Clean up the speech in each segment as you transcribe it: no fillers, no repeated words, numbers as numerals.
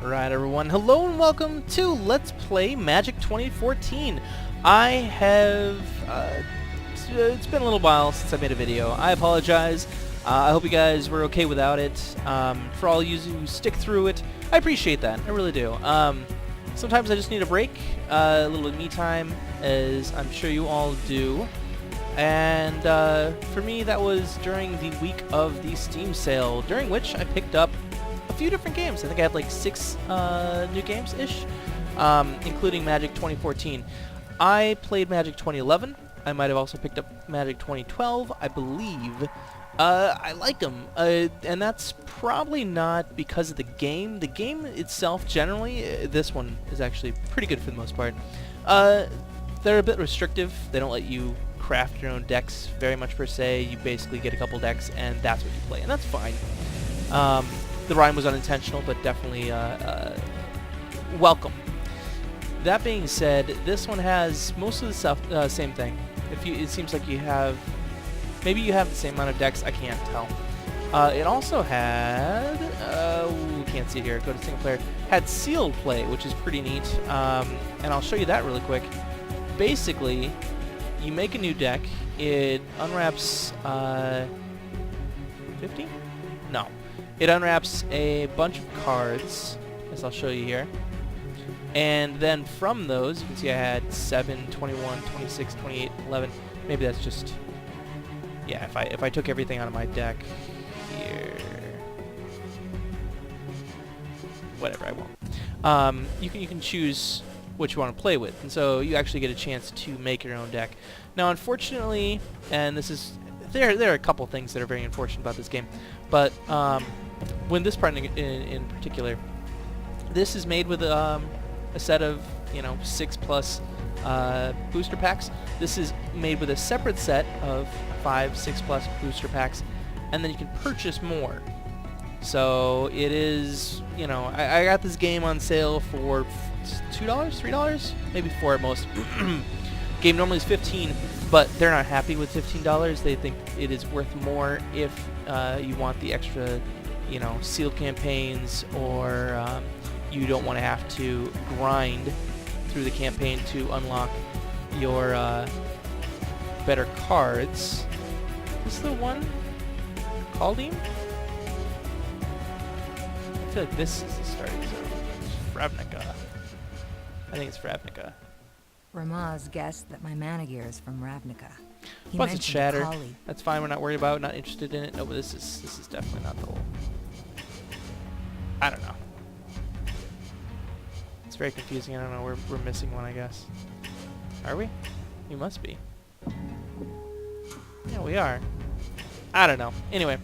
Alright everyone, hello and welcome to Let's Play Magic 2014. I have, it's been a little while since I made a video. I apologize. I hope you guys were okay without it. For all you who stick through it, I appreciate that. I really do. Sometimes I just need a break, a little me time, as I'm sure you all do. And for me, that was during the week of the Steam sale, during which I picked up a few different games. I think I had like 6 new games-ish, including Magic 2014. I played Magic 2011. I might have also picked up Magic 2012, I believe. I like them, and that's probably not because of the game. The game itself, generally, this one is actually pretty good for the most part. They're a bit restrictive. They don't let you craft your own decks very much per se. You basically get a couple decks, and that's what you play, and that's fine. The rhyme was unintentional, but definitely welcome. That being said, this one has most of the stuff, same thing. It seems like you have, maybe you have the same amount of decks. I can't tell. It also had, we can't see it here. Go to single player. Had sealed play, which is pretty neat. And I'll show you that really quick. Basically, you make a new deck. It unwraps 50? No. It unwraps a bunch of cards, as I'll show you here. And then from those, you can see I had 7, 21, 26, 28, 11. Maybe that's just... yeah, if I took everything out of my deck here... whatever, I won't. You can choose what you want to play with. And so you actually get a chance to make your own deck. Now, unfortunately, and this is... there are a couple things that are very unfortunate about this game. But... when this part in particular, this is made with a set of 6+ booster packs. This is made with a separate set of 5, 6+ booster packs, and then you can purchase more. So it is, I got this game on sale for $2, $3, maybe $4 at most. Game normally is $15, but they're not happy with $15. They think it is worth more if you want the extra, sealed campaigns, or you don't want to have to grind through the campaign to unlock your better cards. Is this the one called him? I feel like this is the starting zone. Ravnica. I think it's Ravnica. Ramaz guessed that my mana gear is from Ravnica. Plus it's Shatter. That's fine. We're not worried about it. Not interested in it. No, but this is definitely not the whole. I don't know. It's very confusing. I don't know. We're missing one, I guess. Are we? We must be. Yeah, we are. I don't know. Anyway,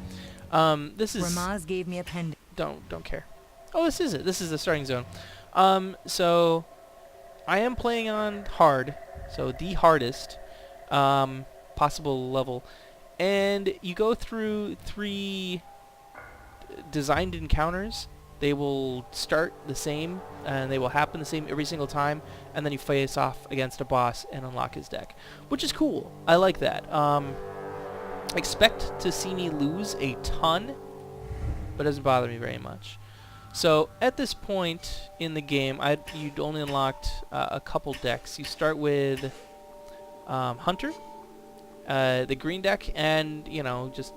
this is. Ramaz gave me a pendant. Don't care. Oh, this is it. This is the starting zone. So I am playing on hard, so the hardest possible level, and you go through 3 designed encounters. They will start the same, and they will happen the same every single time, and then you face off against a boss and unlock his deck, which is cool. I like that. Expect to see me lose a ton, but it doesn't bother me very much. So at this point in the game, you'd only unlocked a couple decks. You start with Hunter, the green deck, and just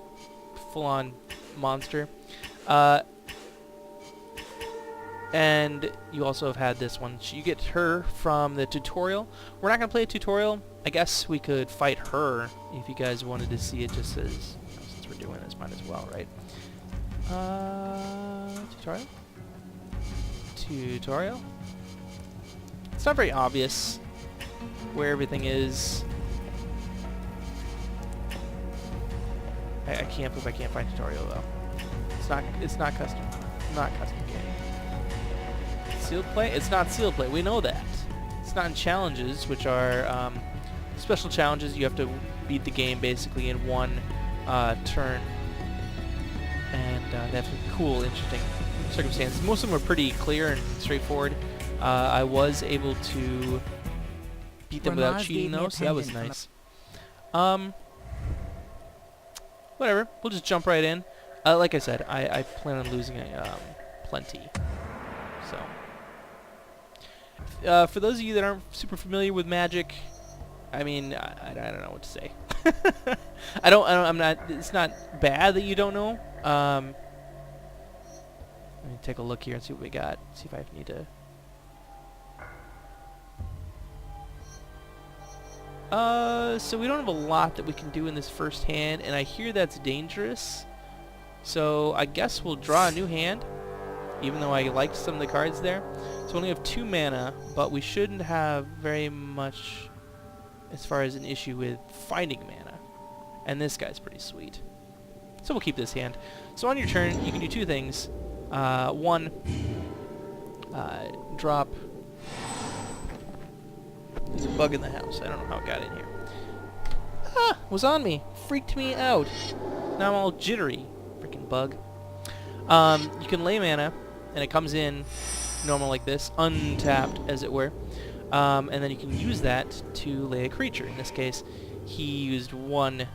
full-on monster. And you also have had this one. You get her from the tutorial. We're not going to play a tutorial. I guess we could fight her if you guys wanted to see it, just as since we're doing this, might as well, right? Tutorial? Tutorial? It's not very obvious where everything is. I can't believe I can't find tutorial though. It's not custom. Not custom game. Sealed play? It's not sealed play. We know that. It's not in challenges, which are special challenges. You have to beat the game basically in one turn, and they have some cool, interesting circumstances. Most of them are pretty clear and straightforward. I was able to beat them without cheating though, so that was nice. Whatever. We'll just jump right in. Like I said, I plan on losing plenty. So, for those of you that aren't super familiar with Magic, I mean, I don't know what to say. I'm not. It's not bad that you don't know. Let me take a look here and see what we got. See if I need to. So we don't have a lot that we can do in this first hand, and I hear that's dangerous. So I guess we'll draw a new hand, even though I liked some of the cards there. So we only have 2 mana, but we shouldn't have very much as far as an issue with finding mana. And this guy's pretty sweet. So we'll keep this hand. So on your turn, you can do 2 things. One, drop... There's a bug in the house. I don't know how it got in here. Ah! Was on me. Freaked me out. Now I'm all jittery. Freaking bug. You can lay mana, and it comes in normal like this, untapped, as it were. And then you can use that to lay a creature. In this case, he used 1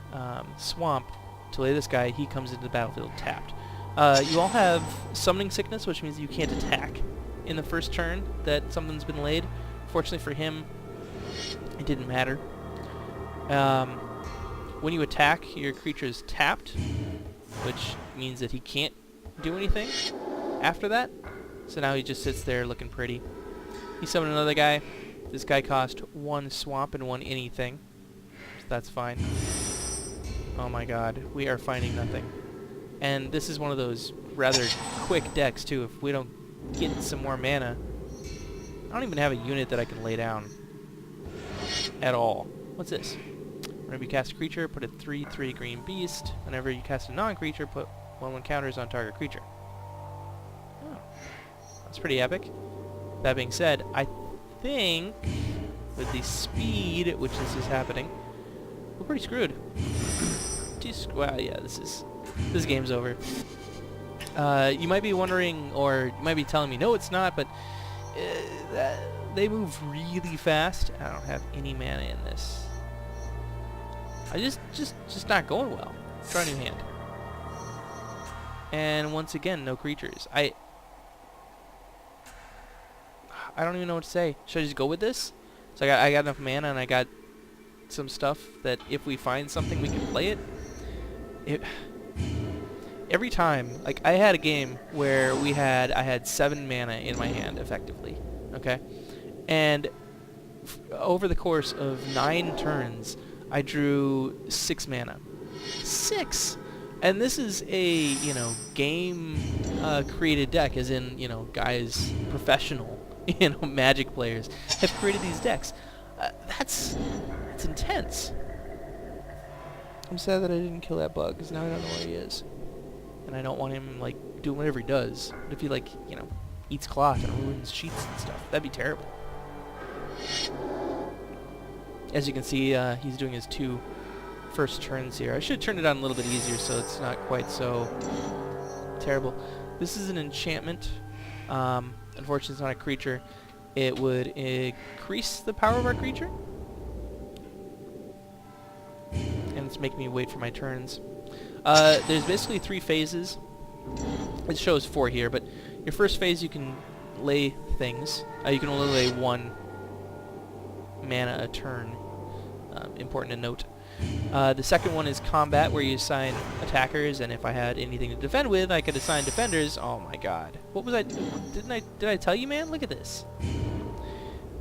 swamp to lay this guy. He comes into the battlefield tapped. You all have summoning sickness, which means you can't attack in the first turn that something's been laid. Fortunately for him, it didn't matter. When you attack, your creature is tapped, which means that he can't do anything after that. So now he just sits there looking pretty. He summoned another guy. This guy cost 1 swamp and 1 anything. So that's fine. Oh my god, we are finding nothing. And this is one of those rather quick decks too. If we don't get some more mana, I don't even have a unit that I can lay down at all. What's this? Whenever you cast a creature, put a 3/3 green beast. Whenever you cast a non-creature, put 1/1 counters on target creature. Oh, that's pretty epic. That being said, I think with the speed at which this is happening, we're pretty screwed. Well, yeah, this game's over. You might be wondering, or you might be telling me, no, it's not, but they move really fast. I don't have any mana in this. I just not going well. Draw a new hand. And once again, no creatures. I don't even know what to say. Should I just go with this? So I got enough mana and I got some stuff that if we find something we can play it. Every time, like I had a game where I had 7 mana in my hand effectively, okay? And over the course of 9 turns, I drew 6 mana. 6! And this is a, game created deck, as in, guys, professional, Magic players have created these decks. That's intense. I'm sad that I didn't kill that bug, because now I don't know where he is. And I don't want him, doing whatever he does. But if he, eats cloth and ruins sheets and stuff, that'd be terrible. As you can see, he's doing his 2 first turns here. I should turn it on a little bit easier so it's not quite so terrible. This is an enchantment. Unfortunately, it's not a creature. It would increase the power of our creature. And it's making me wait for my turns. There's basically 3 phases. It shows 4 here, but your first phase you can lay things. You can only lay 1 mana a turn. Important to note. The second one is combat, where you assign attackers, and if I had anything to defend with, I could assign defenders. Oh my god. What was I... Did I tell you, man? Look at this.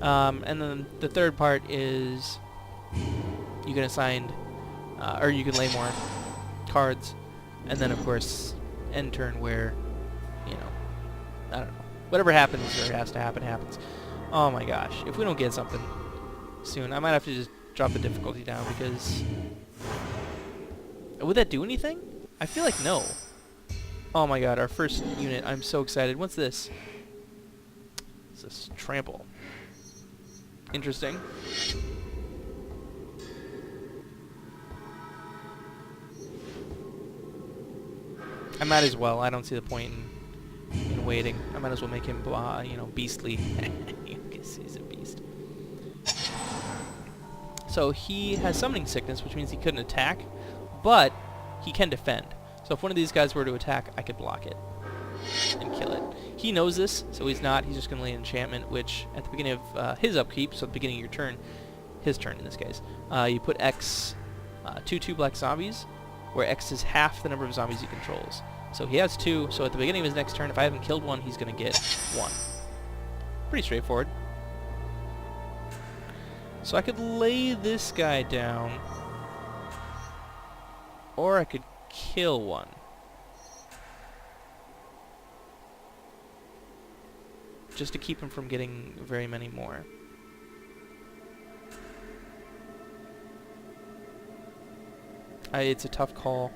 And then the third part is you can assign... or you can lay more cards. And then, of course, end turn where, I don't know. Whatever happens or has to happen, happens. Oh my gosh. If we don't get something soon, I might have to just drop the difficulty down, because... Would that do anything? I feel like no. Oh my god, our first unit. I'm so excited. What's this? It's this trample. Interesting. I might as well. I don't see the point in waiting. I might as well make him, beastly. He's a beast. So he has summoning sickness, which means he couldn't attack, but he can defend. So if one of these guys were to attack, I could block it and kill it. He knows this, so he's not. He's just going to lay an enchantment, which at the beginning of his upkeep, so at the beginning of your turn, his turn in this case, you put X 2/2 black zombies, where X is half the number of zombies he controls. So he has 2, so at the beginning of his next turn, if I haven't killed one, he's going to get 1. Pretty straightforward. So I could lay this guy down, or I could kill one. Just to keep him from getting very many more. It's a tough call.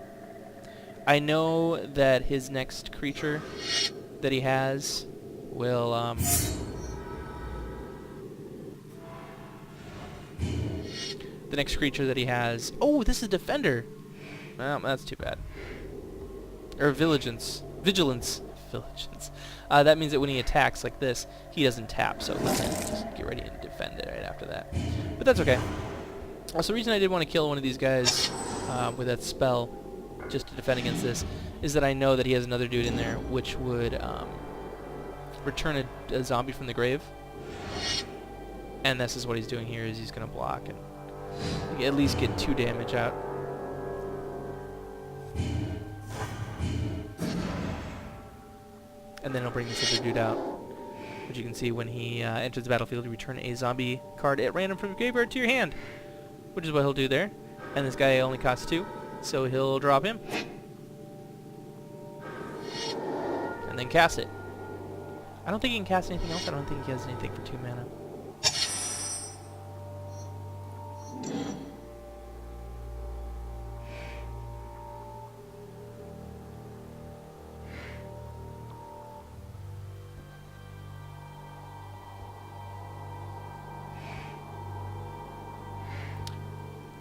I know that his next creature that he has will the next creature that he has. Oh, this is Defender. Well, that's too bad. Or Vigilance. Vigilance. That means that when he attacks like this, he doesn't tap, so he can just get ready and defend it right after that. But that's okay. Also, the reason I did want to kill one of these guys with that spell, just to defend against this, is that I know that he has another dude in there which would return a zombie from the grave. And this is what he's doing here, is he's going to block and at least get 2 damage out. And then he'll bring this other dude out. Which you can see when he enters the battlefield, you return a zombie card at random from your graveyard to your hand. Which is what he'll do there. And this guy only costs 2, so he'll drop him. And then cast it. I don't think he can cast anything else. I don't think he has anything for 2 mana.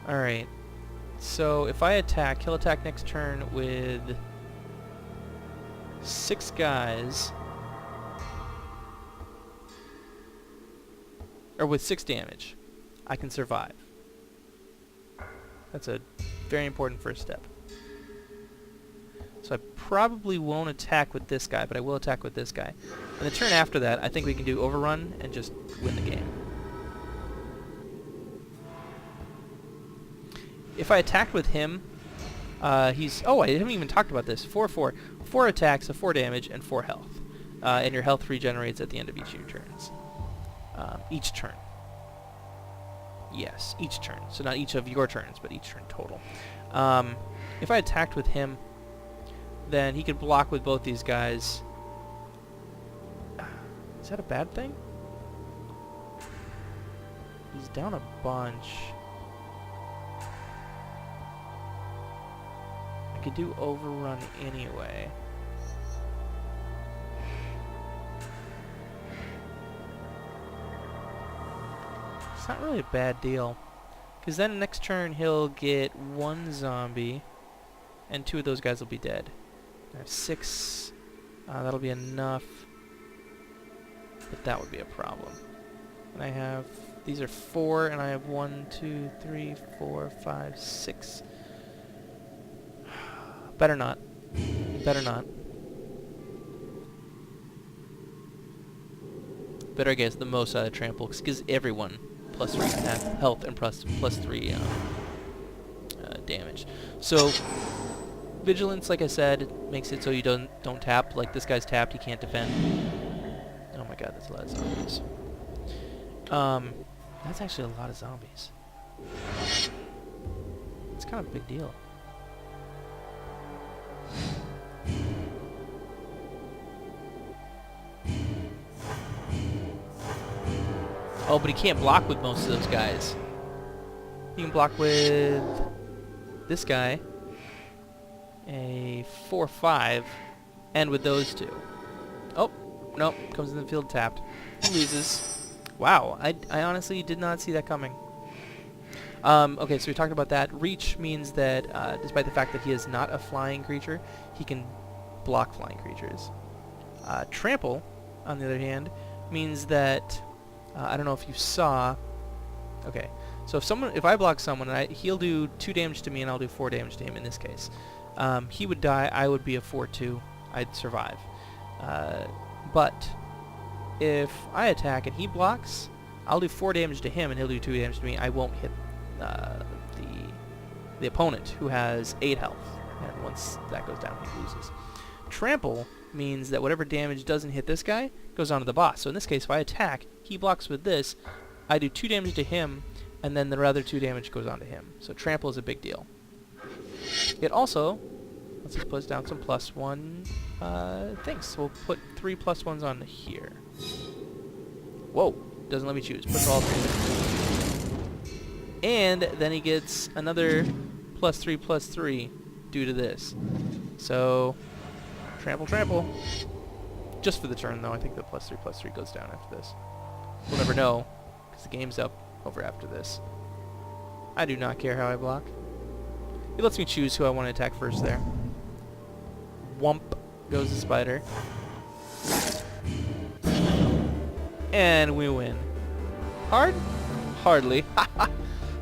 Alright, so if I attack, he'll attack next turn with 6 guys, or with 6 damage. I can survive. That's a very important first step. So I probably won't attack with this guy, but I will attack with this guy. And the turn after that, I think we can do Overrun and just win the game. If I attacked with him, he's... Oh, I haven't even talked about this. 4/4. 4 attacks, 4 damage, and 4 health. And your health regenerates at the end of each of your turns. Each turn. Yes, each turn. So not each of your turns, but each turn total. If I attacked with him, then he could block with both these guys. Is that a bad thing? He's down a bunch. I could do Overrun anyway. It's not really a bad deal, because then next turn he'll get 1 zombie, and 2 of those guys will be dead. I have 6. That'll be enough, but that would be a problem. And I have... These are 4, and I have 1, 2, 3, 4, 5, 6. Better not. Better not. Better get the most out of trample, because it gives everyone +3 health and +3 damage. So Vigilance, like I said, makes it so you don't tap. Like this guy's tapped, he can't defend. Oh my god, that's a lot of zombies. That's actually a lot of zombies. It's kind of a big deal. Oh, but he can't block with most of those guys. He can block with this guy, a 4/5, and with those 2. Oh, nope, comes in the field tapped. He loses. Wow, I honestly did not see that coming. Okay, so we talked about that. Reach means that, despite the fact that he is not a flying creature, he can block flying creatures. Trample, on the other hand, means that... I don't know if you saw... Okay, so if I block someone, he'll do 2 damage to me and I'll do 4 damage to him in this case. He would die, I would be a 4/2, I'd survive. But if I attack and he blocks, I'll do 4 damage to him and he'll do 2 damage to me. I won't hit the opponent, who has 8 health. And once that goes down, he loses. Trample means that whatever damage doesn't hit this guy goes on to the boss. So in this case, if I attack, he blocks with this, I do 2 damage to him, and then the other 2 damage goes on to him. So trample is a big deal. It also lets us put down some +1 things. So we'll put 3 +1s on here. Whoa, doesn't let me choose. Puts all 3 there. And then he gets another +3/+3 due to this. So trample, trample. Just for the turn, though. I think the +3/+3 goes down after this. We'll never know, because the game's over after this. I do not care how I block. It lets me choose who I want to attack first there. Whump goes the spider. And we win. Hard? Hardly.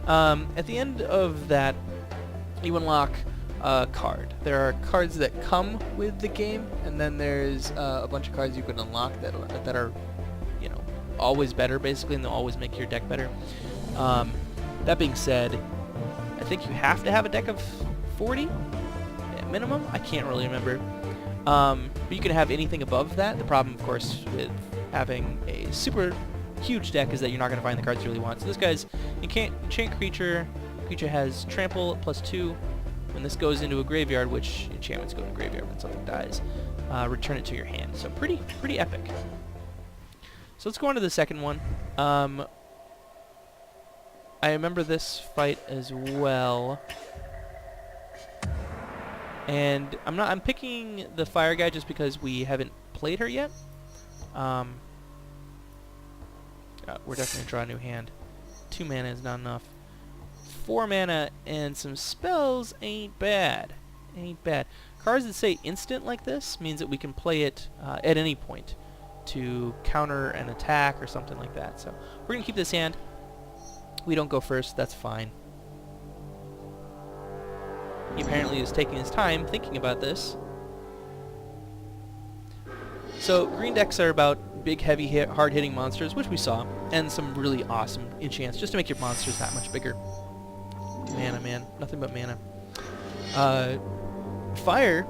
At the end of that, you unlock a card. There are cards that come with the game, and then there's a bunch of cards you can unlock that are, you know, always better, basically, and they'll always make your deck better. That being said, I think you have to have a deck of 40 at minimum. I can't really remember. But you can have anything above that. The problem, of course, with having a super huge deck is that you're not going to find the cards you really want. So this guy's enchant creature. Creature has trample +2. When this goes into a graveyard, which enchantments go to graveyard when something dies, return it to your hand. So pretty epic. So let's go on to the second one. I remember this fight as well. And I'm picking the fire guy just because we haven't played her yet. We're definitely going to draw a new hand. 2 mana is not enough. 4 mana and some spells ain't bad. Ain't bad. Cards that say instant like this means that we can play it at any point to counter an attack or something like that. So we're going to keep this hand. We don't go first. That's fine. He apparently is taking his time thinking about this. So green decks are about big, heavy, hard-hitting monsters, which we saw, and some really awesome enchants just to make your monsters that much bigger. Mana, man. Nothing but mana. Fire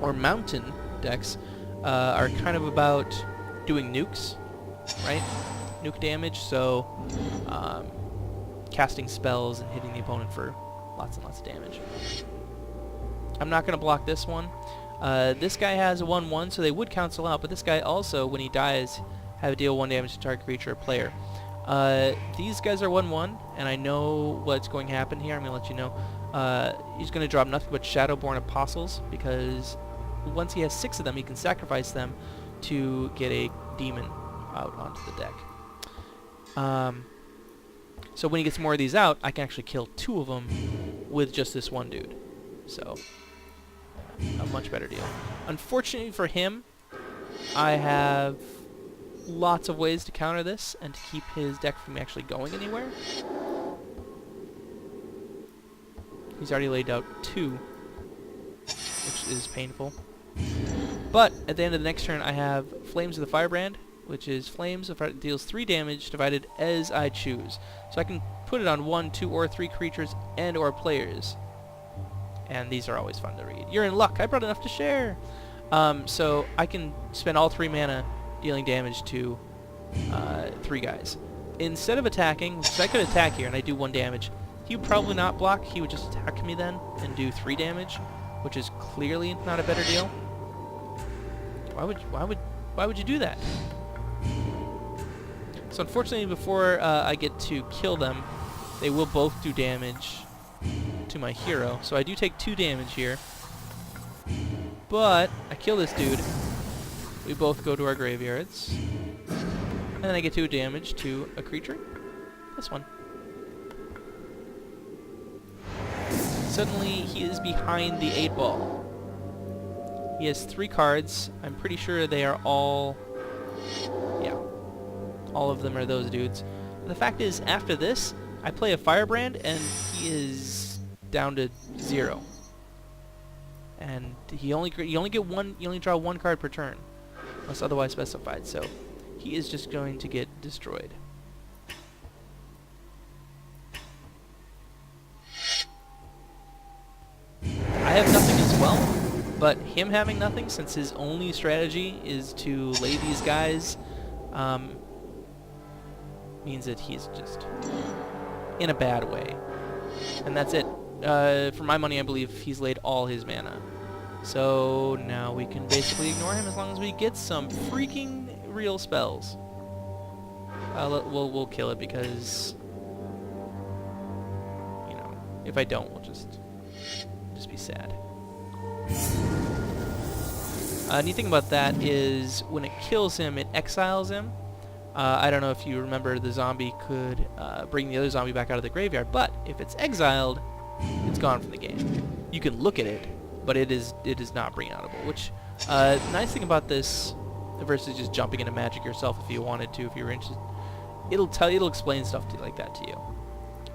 or mountain decks are kind of about doing nukes, right? Nuke damage, so casting spells and hitting the opponent for lots and lots of damage. I'm not going to block this one. This guy has a 1/1, so they would cancel out, but this guy also, when he dies, have deal 1 damage to target creature or player. These guys are 1/1, and I know what's going to happen here. I'm going to let you know. He's going to drop nothing but Shadowborn Apostles, because once he has 6 of them, he can sacrifice them to get a demon out onto the deck. So when he gets more of these out, I can actually kill 2 of them with just this one dude. So a much better deal. Unfortunately for him, I have lots of ways to counter this and to keep his deck from actually going anywhere. He's already laid out 2, which is painful. But at the end of the next turn, I have Flames of the Firebrand, which is Flames, if it deals 3 damage divided as I choose. So I can put it on 1, 2, or 3 creatures and or players. And these are always fun to read. You're in luck. I brought enough to share. So I can spend all 3 mana dealing damage to 3 guys. Instead of attacking, which I could attack here and I do 1 damage, he would probably not block. He would just attack me then and do 3 damage, which is clearly not a better deal. Why would you do that? So unfortunately, before I get to kill them, they will both do damage to my hero. So I do take 2 damage here. But I kill this dude. We both go to our graveyards. And then I get 2 damage to a creature. This one. Suddenly, he is behind the 8 ball. He has 3 cards. I'm pretty sure they are all... yeah. All of them are those dudes. The fact is, after this, I play a Firebrand, and he is down to 0. And you only draw 1 card per turn. unless otherwise specified. So he is just going to get destroyed. I have nothing as well, but him having nothing, since his only strategy is to lay these guys, means that he's just in a bad way. And that's it. For my money, I believe he's laid all his mana. So now we can basically ignore him as long as we get some freaking real spells. We'll kill it because, you know, if I don't, we'll just be sad. Neat thing about that is when it kills him, it exiles him. I don't know if you remember, the zombie could bring the other zombie back out of the graveyard, but if it's exiled, it's gone from the game. You can look at it, but it is not bring outable. Which nice thing about this versus just jumping into Magic yourself if you wanted to, if you were interested, it'll explain stuff like that to you.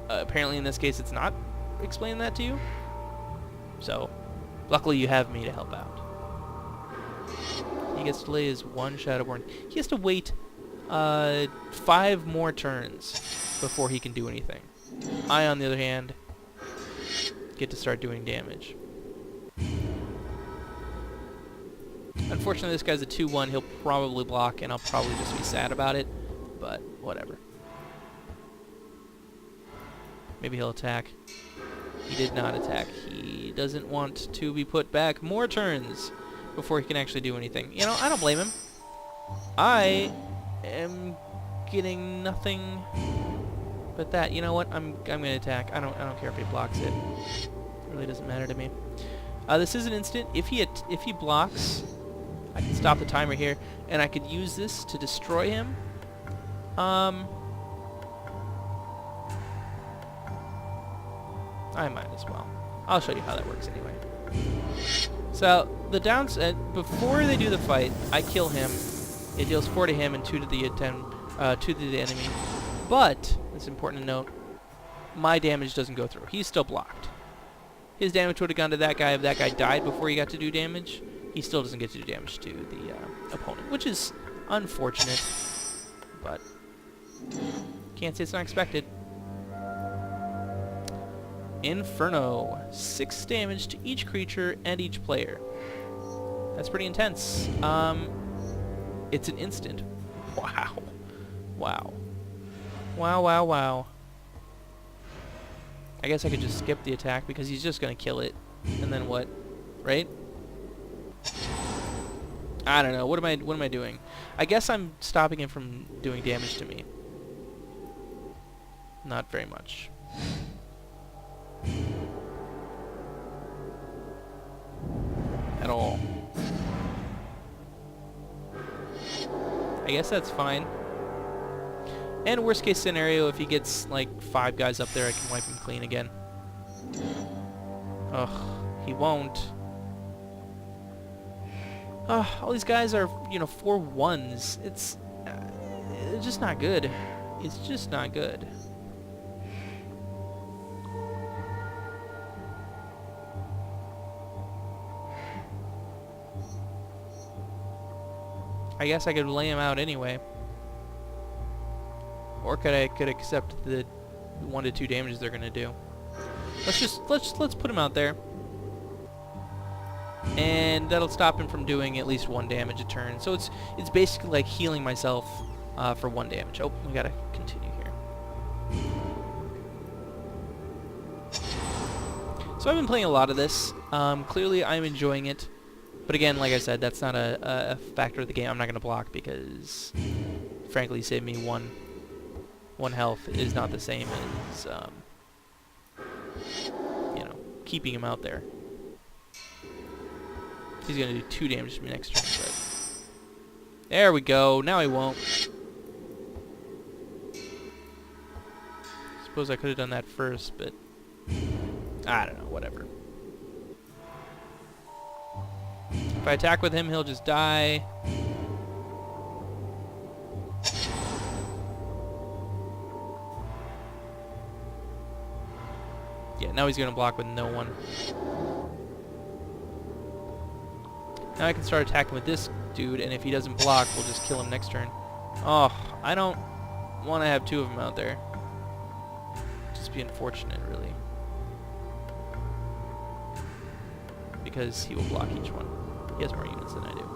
Apparently in this case, it's not explaining that to you. So, luckily you have me to help out. He gets to lay his one Shadowborn. He has to wait 5 more turns before he can do anything. I, on the other hand, get to start doing damage. Unfortunately, this guy's a 2-1. He'll probably block, and I'll probably just be sad about it, but whatever. Maybe he'll attack. He did not attack. He doesn't want to be put back more turns before he can actually do anything. You know, I don't blame him. I am getting nothing but that. You know what? I'm gonna attack. I don't care if he blocks it. It really doesn't matter to me. This is an instant. If he blocks, I can stop the timer here, and I could use this to destroy him. I might as well. I'll show you how that works anyway. So, the downside, before they do the fight, I kill him. It deals 4 to him and 2 to the enemy. But, it's important to note, my damage doesn't go through. He's still blocked. His damage would have gone to that guy if that guy died before he got to do damage. He still doesn't get to do damage to the opponent, which is unfortunate. But, can't say it's not expected. Inferno. 6 damage to each creature and each player. That's pretty intense. It's an instant. Wow. Wow. Wow, wow, wow. I guess I could just skip the attack because he's just gonna kill it. And then what? Right? I don't know. What am I doing? I guess I'm stopping him from doing damage to me. Not very much. At all. I guess that's fine. And worst case scenario, if he gets like 5 guys up there, I can wipe him clean again. Ugh, he won't. All these guys are, you know, 4-1s. It's just not good. It's just not good. I guess I could lay him out anyway. Or could I accept the 1 to 2 damages they're gonna do. Let's put him out there. And that'll stop him from doing at least 1 damage a turn. So it's basically like healing myself for 1 damage. Oh, we gotta continue here. So I've been playing a lot of this. Clearly I'm enjoying it. But again, like I said, that's not a factor of the game. I'm not going to block because, frankly, save me one health is not the same as, you know, keeping him out there. He's going to do 2 damage to me next turn, but... There we go. Now he won't. Suppose I could have done that first, but... I don't know, whatever. If I attack with him, he'll just die. Yeah, now he's going to block with no one. Now I can start attacking with this dude, and if he doesn't block, we'll just kill him next turn. Oh, I don't want to have two of them out there. Just be unfortunate, really. Because he will block each one. He has more units than I do.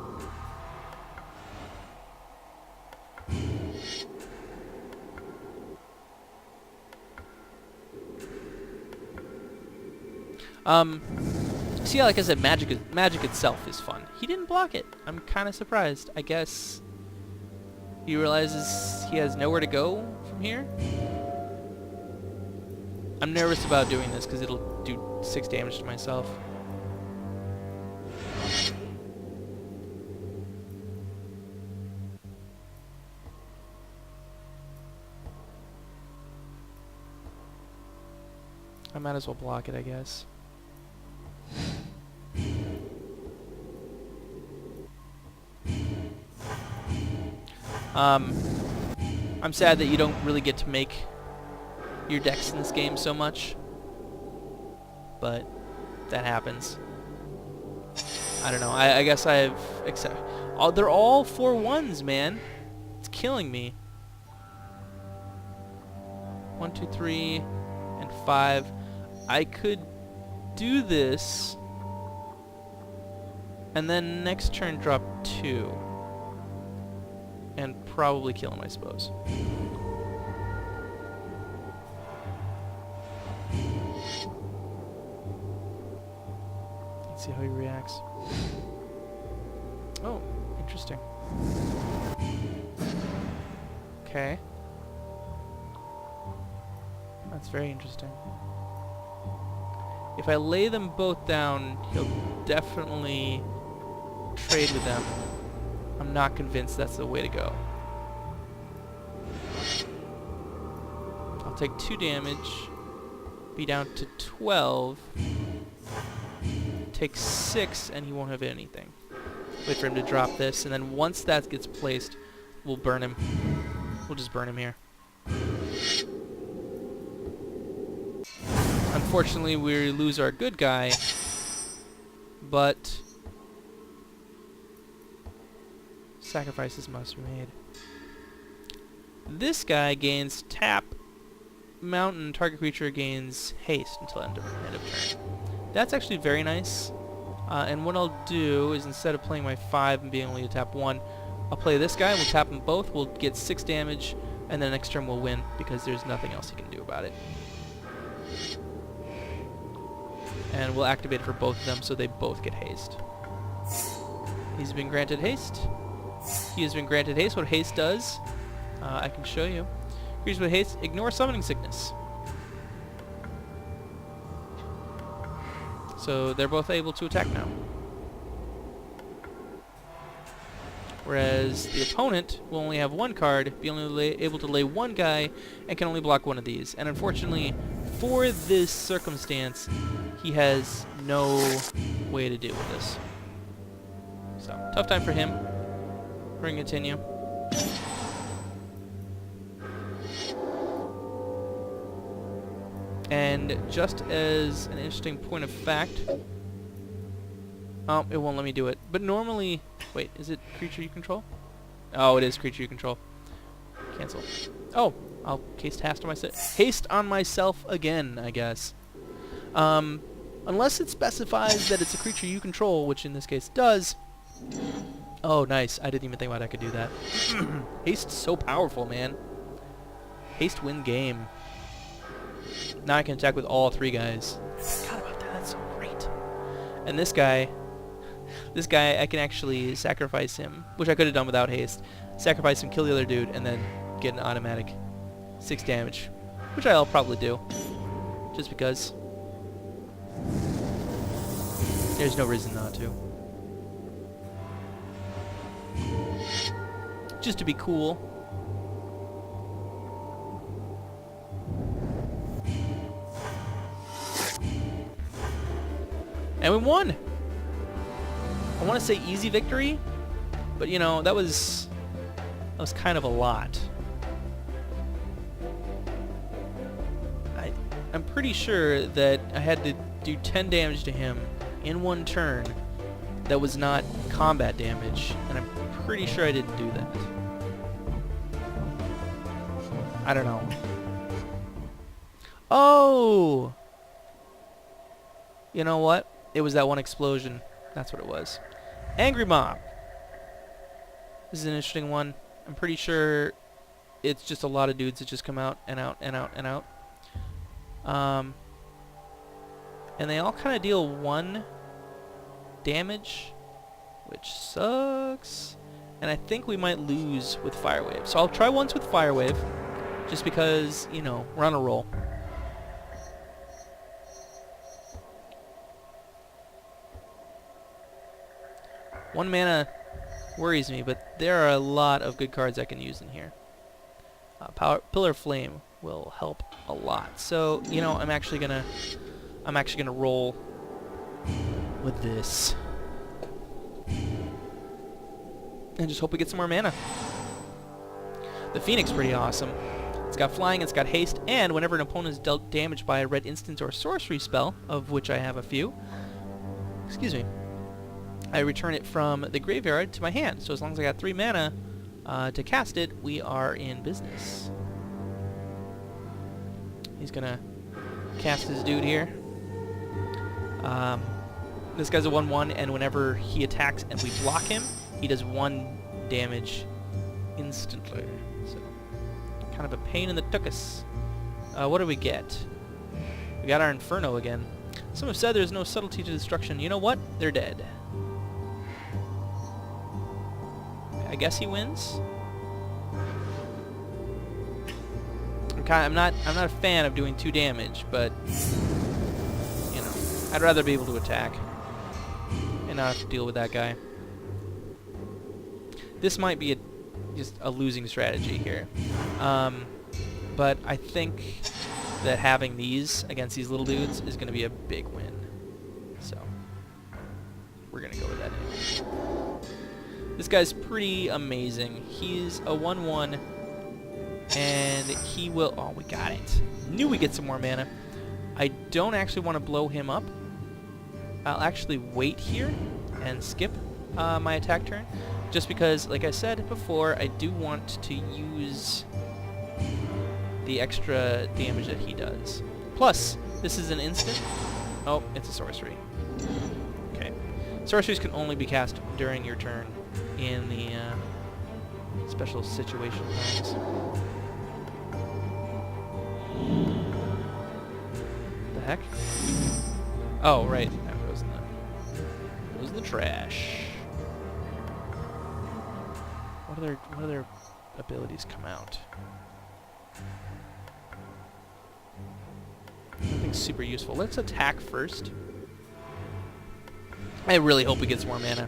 See, like I said, magic itself is fun. He didn't block it. I'm kind of surprised. I guess he realizes he has nowhere to go from here. I'm nervous about doing this because it'll do 6 damage to myself. I might as well block it, I guess. I'm sad that you don't really get to make your decks in this game so much, but that happens. I don't know. I guess I've they're all 4-1s, man. It's killing me. 1, 2, 3, and 5. I could do this, and then next turn drop 2. And probably kill him, I suppose. Let's see how he reacts. Oh, interesting. Okay. That's very interesting. If I lay them both down, he'll definitely trade with them. I'm not convinced that's the way to go. I'll take 2 damage, be down to 12, take 6, and he won't have anything. Wait for him to drop this, and then once that gets placed, we'll burn him. We'll just burn him here. Unfortunately, we lose our good guy, but sacrifices must be made. This guy gains tap, mountain, target creature gains haste until end of turn. That's actually very nice. And what I'll do is, instead of playing my 5 and being able to tap 1, I'll play this guy, we'll tap them both, we'll get 6 damage, and then next turn we'll win because there's nothing else he can do about it. And we'll activate it for both of them so they both get haste. He's been granted haste. He has been granted haste. What haste does, I can show you. Creatures with haste ignore summoning sickness. So they're both able to attack now. Whereas the opponent will only have 1 card, be only able to lay 1 guy, and can only block 1 of these. And unfortunately, for this circumstance, he has no way to deal with this. So, tough time for him. We're going to continue. And just as an interesting point of fact... Oh, it won't let me do it. But normally... Wait, is it creature you control? Oh, it is creature you control. Cancel. Oh, I'll cast haste on myself again, I guess. Unless it specifies that it's a creature you control, which in this case does. Oh, nice. I didn't even think about I could do that. Haste's so powerful, man. Haste win game. Now I can attack with all 3 guys. I forgot about that. That's so great. And this guy, I can actually sacrifice him, which I could have done without haste. Sacrifice him, kill the other dude, and then get an automatic 6 damage, which I'll probably do, just because. There's no reason not to. Just to be cool. And we won! I want to say easy victory, but you know, that was kind of a lot. I'm pretty sure that I had to do 10 damage to him in 1 turn, that was not combat damage, and I'm pretty sure I didn't do that. I don't know. Oh! You know what? It was that one explosion. That's what it was. Angry Mob. This is an interesting one. I'm pretty sure it's just a lot of dudes that just come out and out and out and out. And they all kind of deal 1 damage, which sucks. And I think we might lose with Fire Wave. So I'll try once with Fire Wave, just because, you know, we're on a roll. One mana worries me, but there are a lot of good cards I can use in here. Pillar of Flame will help a lot. So, you know, I'm actually gonna roll with this. And just hope we get some more mana. The Phoenix pretty awesome. It's got flying, it's got haste, and whenever an opponent is dealt damage by a red instant or sorcery spell, of which I have a few, excuse me, I return it from the graveyard to my hand. So as long as I got 3 mana to cast it, we are in business. He's gonna cast his dude here. This guy's a 1/1, and whenever he attacks and we block him, he does 1 damage instantly. So, kind of a pain in the tuchus. What do we get? We got our Inferno again. Some have said there's no subtlety to destruction. You know what? They're dead. I guess he wins. I'm not a fan of doing 2 damage, but you know, I'd rather be able to attack and not have to deal with that guy. This might be just a losing strategy here, but I think that having these against these little dudes is going to be a big win. So we're going to go with that anyway. This guy's pretty amazing. He's a 1/1. And he will... Oh, we got it. Knew we'd get some more mana. I don't actually want to blow him up. I'll actually wait here and skip my attack turn. Just because, like I said before, I do want to use the extra damage that he does. Plus, this is an instant. Oh, it's a sorcery. Okay. Sorceries can only be cast during your turn in the special situation times. The heck? Oh, right. That goes in the trash. What other abilities come out? Nothing super useful. Let's attack first. I really hope we get some more mana.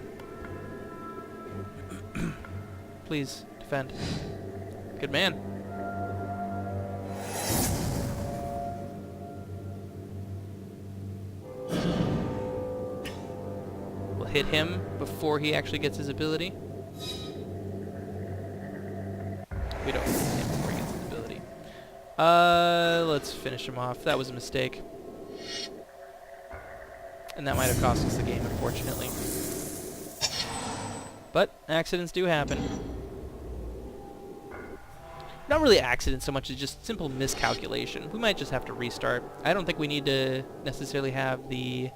Please, defend. Good man. We'll hit him before he actually gets his ability. We don't hit him before he gets his ability. Let's finish him off. That was a mistake. And that might have cost us the game, unfortunately. But accidents do happen. Not really accidents so much as just simple miscalculation. We might just have to restart. I don't think we need to necessarily have the...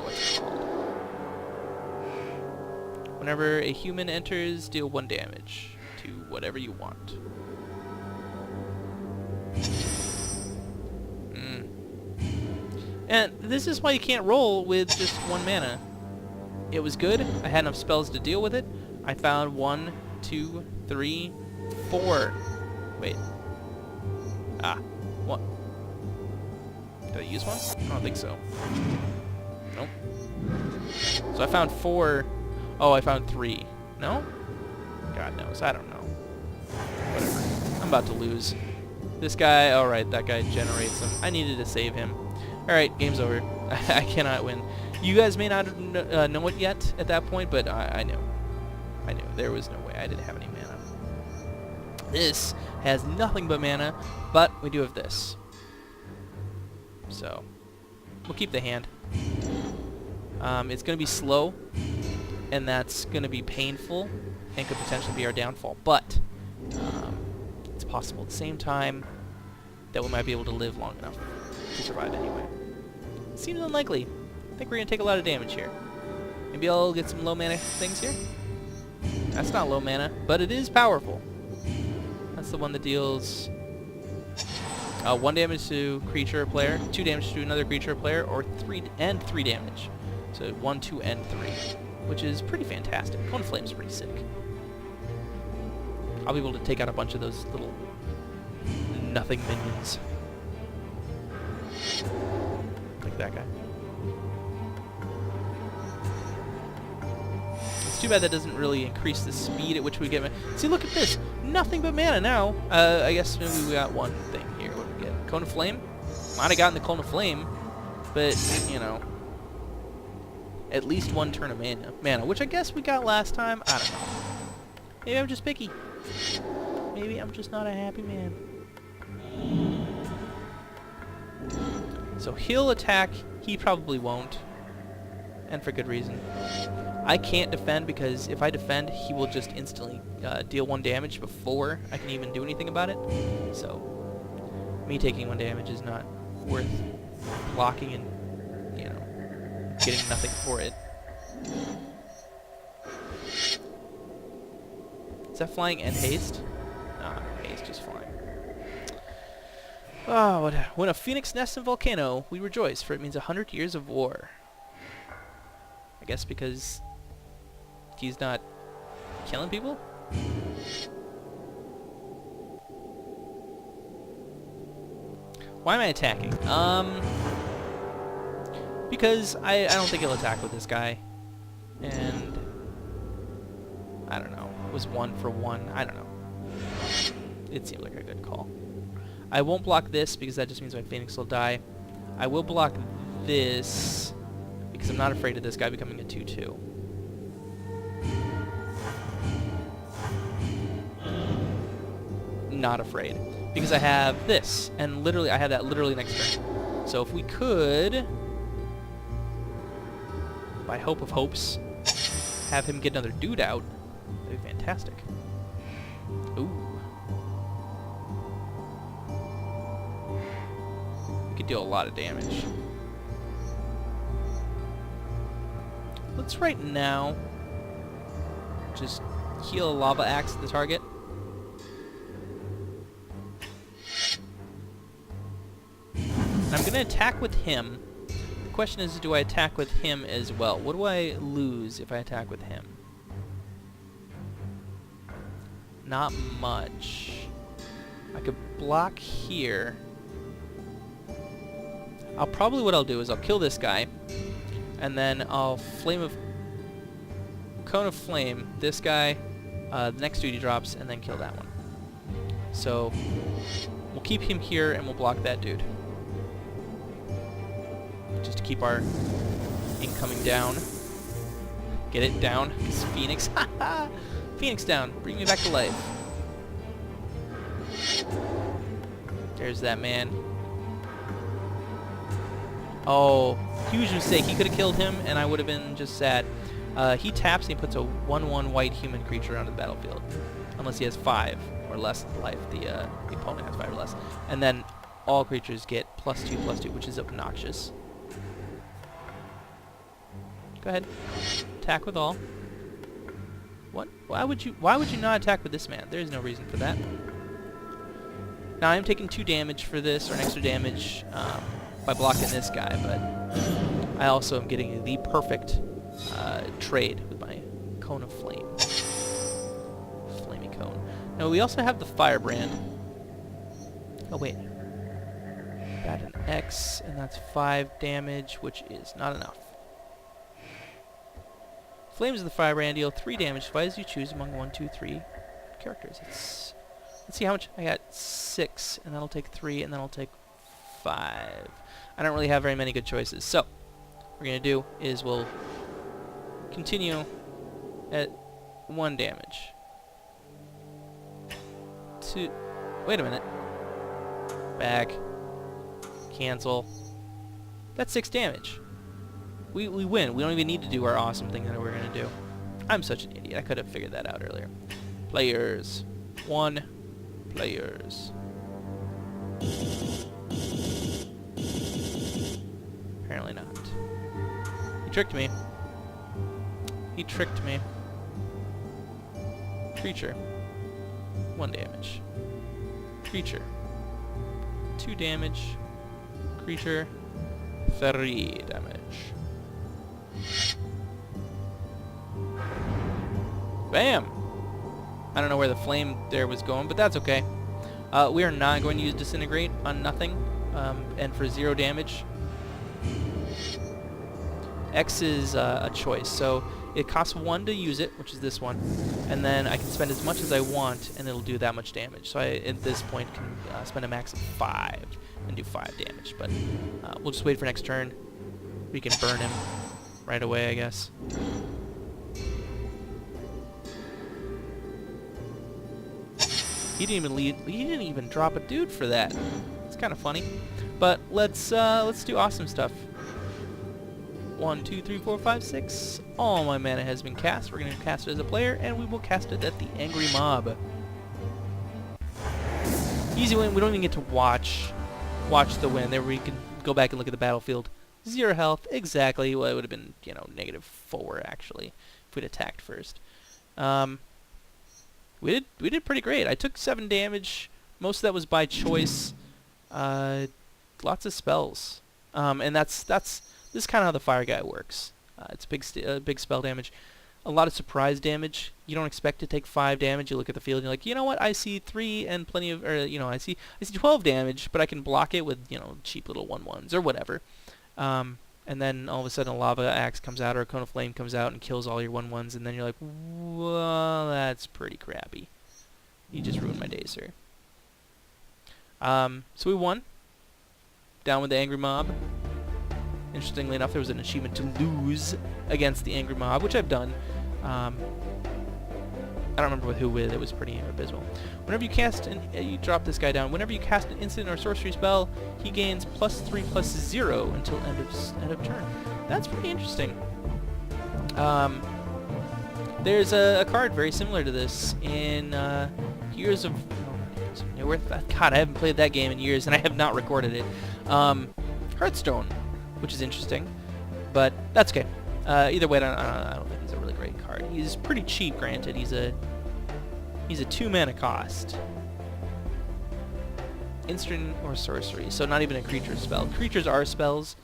what's it called? Whenever a human enters, deal 1 damage to whatever you want. And this is why you can't roll with just 1 mana. It was good. I had enough spells to deal with it. I found 1, 2, 3, 4. Wait. What? Did I use one? I don't think so. Nope. So I found 4. Oh, I found 3. No? God knows. I don't know. Whatever. I'm about to lose. This guy, alright, that guy generates them. I needed to save him. Alright, game's over. I cannot win. You guys may not know it yet at that point, but I knew. I knew. There was no way. I didn't have any mana. This has nothing but mana, but we do have this. So, we'll keep the hand. It's going to be slow, and that's going to be painful, and could potentially be our downfall. But it's possible at the same time that we might be able to live long enough to survive anyway. Seems unlikely. I think we're going to take a lot of damage here. Maybe I'll get some low mana things here. That's not low mana, but it is powerful. That's the one that deals 1 damage to creature or player, 2 damage to another creature or player, or 3 damage. So 1, 2, and 3, which is pretty fantastic. Cone of Flame's pretty sick. I'll be able to take out a bunch of those little nothing minions. Like that guy. It's too bad that doesn't really increase the speed at which we get. See, look at this. Nothing but mana now. I guess maybe we got one thing here. What do we get? Cone of Flame? Might have gotten the Cone of Flame, but, you know, at least 1 turn of mana, which I guess we got last time. I don't know. Maybe I'm just picky. Maybe I'm just not a happy man. So he'll attack. He probably won't. And for good reason. I can't defend because if I defend, he will just instantly deal 1 damage before I can even do anything about it. So me taking 1 damage is not worth blocking and, you know, getting nothing for it. Is that flying and haste? Nah, haste is flying. Oh, when a phoenix nests in a volcano, we rejoice, for it means 100 years of war. I guess because he's not killing people? Why am I attacking? Because I don't think he'll attack with this guy. And I don't know. It was 1 for 1. I don't know. It seemed like a good call. I won't block this because that just means my Phoenix will die. I will block this because I'm not afraid of this guy becoming a 2/2. Not afraid. Because I have this. And literally, I have that literally next turn. So if we could, by hope of hopes, have him get another dude out, that'd be fantastic. Ooh. We could deal a lot of damage. Let's right now just heal a lava axe at the target. I'm going to attack with him. The question is, do I attack with him as well? What do I lose if I attack with him? Not much. I could block here. What I'll do is I'll kill this guy, and then I'll Cone of Flame this guy, the next dude he drops, and then kill that one. So we'll keep him here, and we'll block that dude. Just to keep our incoming down. Get it down, because Phoenix. Phoenix down. Bring me back to life. There's that man. Oh, huge mistake. He could have killed him, and I would have been just sad. He taps and he puts a 1/1 white human creature onto the battlefield. Unless he has 5 or less life. The opponent has 5 or less. And then all creatures get +2/+2, which is obnoxious. Go ahead. Attack with all. What? Why would you not attack with this man? There is no reason for that. Now I'm taking 2 damage for this, or an extra damage by blocking this guy, but I also am getting the perfect trade with my Cone of Flame. Flamey Cone. Now we also have the Firebrand. Oh wait. Got an X, and that's 5 damage, which is not enough. Flames of the Firebrand deal 3 damage twice as you choose among 1, 2, 3 characters. Let's see how much. I got 6, and that'll take 3, and then I'll take 5. I don't really have very many good choices. So, what we're going to do is we'll continue at 1 damage. 2. Wait a minute. Back. Cancel. That's 6 damage. We win. We don't even need to do our awesome thing that we're going to do. I'm such an idiot. I could have figured that out earlier. Players. 1. Players. Apparently not. He tricked me. He tricked me. Creature. 1 damage. Creature. 2 damage. Creature. 3 damage. Bam! I don't know where the flame there was going, but that's okay. We are not going to use Disintegrate on nothing, and for 0 damage. X is a choice, so it costs 1 to use it, which is this one, and then I can spend as much as I want, and it'll do that much damage. So I, at this point, can spend a max of 5 and do 5 damage, but we'll just wait for next turn. We can burn him right away, I guess. He didn't even drop a dude for that. It's kind of funny, but let's do awesome stuff. 1, 2, 3, 4, 5, 6. All my mana has been cast. We're going to cast it as a player, and we will cast it at the Angry Mob. Easy win. We don't even get to watch the win. There we can go back and look at the battlefield. 0 health, exactly. Well, it would have been, you know, -4 actually if we'd attacked first. We did pretty great. I took 7 damage. Most of that was by choice. Lots of spells, and this is kind of how the fire guy works. It's big spell damage, a lot of surprise damage. You don't expect to take 5 damage. You look at the field and you're like, you know what? I see 3 and plenty of, or you know, I see 12 damage, but I can block it with, you know, cheap little 1/1s or whatever. And then all of a sudden a lava axe comes out or a cone of flame comes out and kills all your 1/1s, and then you're like, well, that's pretty crappy. You just ruined my day, sir. So we won. Down with the Angry Mob. Interestingly enough, there was an achievement to lose against the Angry Mob, which I've done. I don't remember with who with. It was pretty abysmal. Whenever you cast you drop this guy down. Whenever you cast an instant or sorcery spell, he gains +3/+0 until end of turn. That's pretty interesting. There's a card very similar to this in Years of Newerth. God, I haven't played that game in years, and I have not recorded it. Hearthstone, which is interesting, but that's okay. Either way, I don't think he's a really great card. He's pretty cheap, granted. He's a 2 mana cost. Instant or sorcery, so not even a creature spell. Creatures are spells.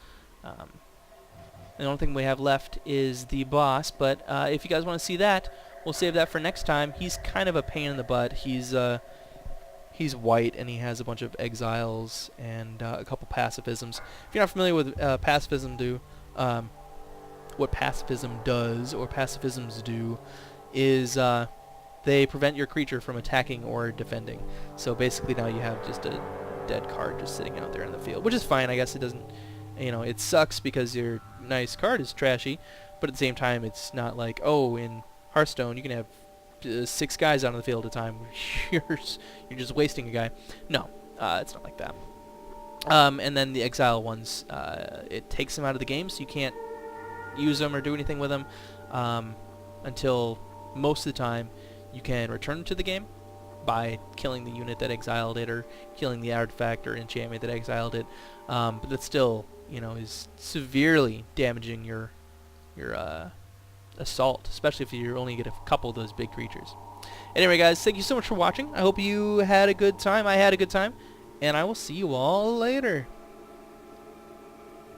The only thing we have left is the boss, but if you guys want to see that, we'll save that for next time. He's kind of a pain in the butt. He's white, and he has a bunch of exiles and a couple pacifisms. If you're not familiar with pacifism, what pacifism does, or pacifisms do, is they prevent your creature from attacking or defending. So basically now you have just a dead card just sitting out there in the field, which is fine. I guess it doesn't, you know, it sucks because your nice card is trashy, but at the same time it's not like, oh, in Hearthstone you can have 6 guys out on the field at a time. You're just wasting a guy. No, it's not like that. And then the exile ones, it takes them out of the game, so you can't use them or do anything with them until most of the time you can return them to the game by killing the unit that exiled it or killing the artifact or enchantment that exiled it. But that still, you know, is severely damaging your assault, especially if you only get a couple of those big creatures. Anyway, guys, thank you so much for watching. I hope you had a good time. I had a good time, and I will see you all later.